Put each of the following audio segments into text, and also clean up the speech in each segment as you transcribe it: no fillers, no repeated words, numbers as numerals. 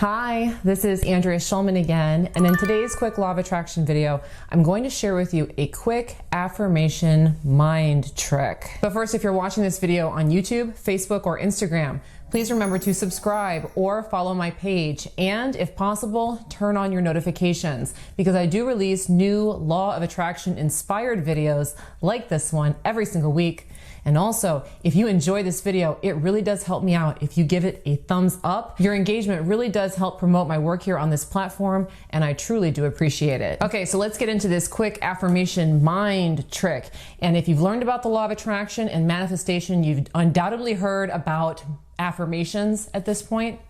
Hi, this is Andrea Schulman again, and in today's quick law of attraction video, I'm going to share with you a quick affirmation mind trick. But first, if you're watching this video on YouTube, Facebook, or Instagram, please remember to subscribe or follow my page, and if possible, turn on your notifications, because I do release new law of attraction inspired videos like this one every single week. And also, if you enjoy this video, it really does help me out if you give it a thumbs up. Your engagement really does help promote my work here on this platform, and I truly do appreciate it. Okay, so let's get into this quick affirmation mind trick. And if you've learned about the law of attraction and manifestation, you've undoubtedly heard about affirmations at this point.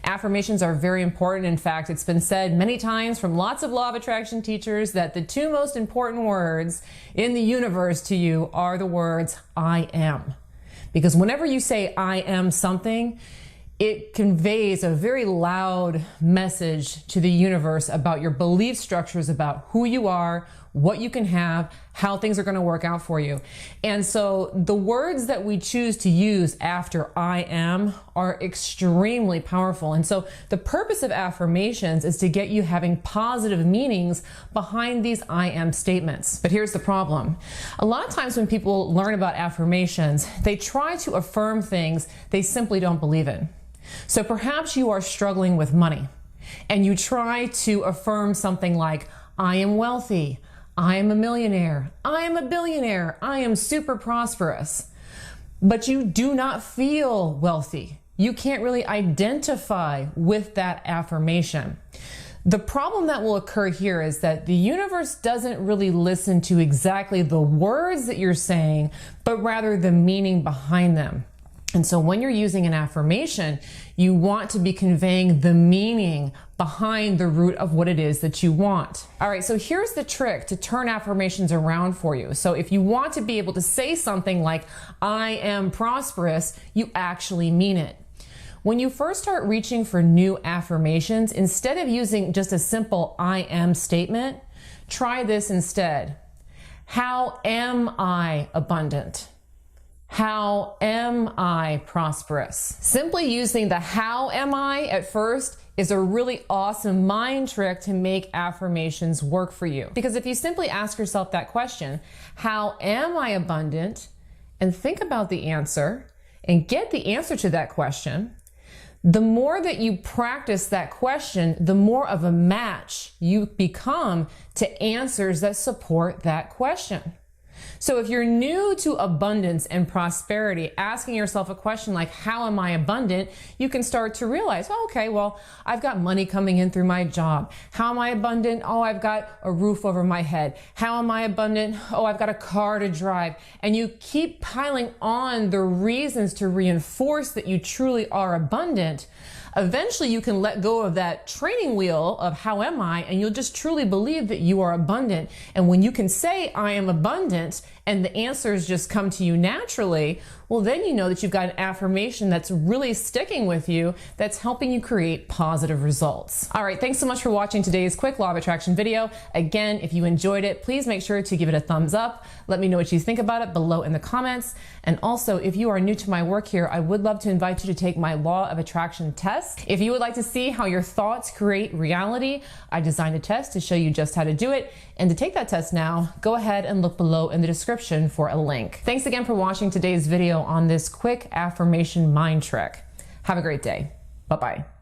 Affirmations are very important. In fact, it's been said many times from lots of law of attraction teachers that the two most important words in the universe to you are the words I am. Because whenever you say I am something, it conveys a very loud message to the universe about your belief structures, about who you are, what you can have, how things are going to work out for you. And so the words that we choose to use after I am are extremely powerful. And so the purpose of affirmations is to get you having positive meanings behind these I am statements. But here's the problem. A lot of times when people learn about affirmations, they try to affirm things they simply don't believe in. So perhaps you are struggling with money and you try to affirm something like, I am wealthy, I am a millionaire, I am a billionaire, I am super prosperous. But you do not feel wealthy. You can't really identify with that affirmation. The problem that will occur here is that the universe doesn't really listen to exactly the words that you're saying, but rather the meaning behind them. And so when you're using an affirmation, you want to be conveying the meaning behind the root of what it is that you want. All right, so here's the trick to turn affirmations around for you. So if you want to be able to say something like, I am prosperous, you actually mean it. When you first start reaching for new affirmations, instead of using just a simple I am statement, try this instead. How am I abundant? How am I prosperous? Simply using the how am I at first is a really awesome mind trick to make affirmations work for you. Because if you simply ask yourself that question, how am I abundant? And think about the answer and get the answer to that question, the more that you practice that question, the more of a match you become to answers that support that question. So if you're new to abundance and prosperity, asking yourself a question like, how am I abundant? You can start to realize, oh, okay, well, I've got money coming in through my job. How am I abundant? Oh, I've got a roof over my head. How am I abundant? Oh, I've got a car to drive. And you keep piling on the reasons to reinforce that you truly are abundant. Eventually you can let go of that training wheel of how am I, and you'll just truly believe that you are abundant. And when you can say I am abundant and the answers just come to you naturally, well, then you know that you've got an affirmation that's really sticking with you, that's helping you create positive results. All right, thanks so much for watching today's quick law of attraction video. Again, if you enjoyed it, please make sure to give it a thumbs up. Let me know what you think about it below in the comments. And also, if you are new to my work here, I would love to invite you to take my law of attraction test. If you would like to see how your thoughts create reality, I designed a test to show you just how to do it. And to take that test now, go ahead and look below in the description for a link. Thanks again for watching today's video on this quick affirmation mind trick. Have a great day. Bye-bye.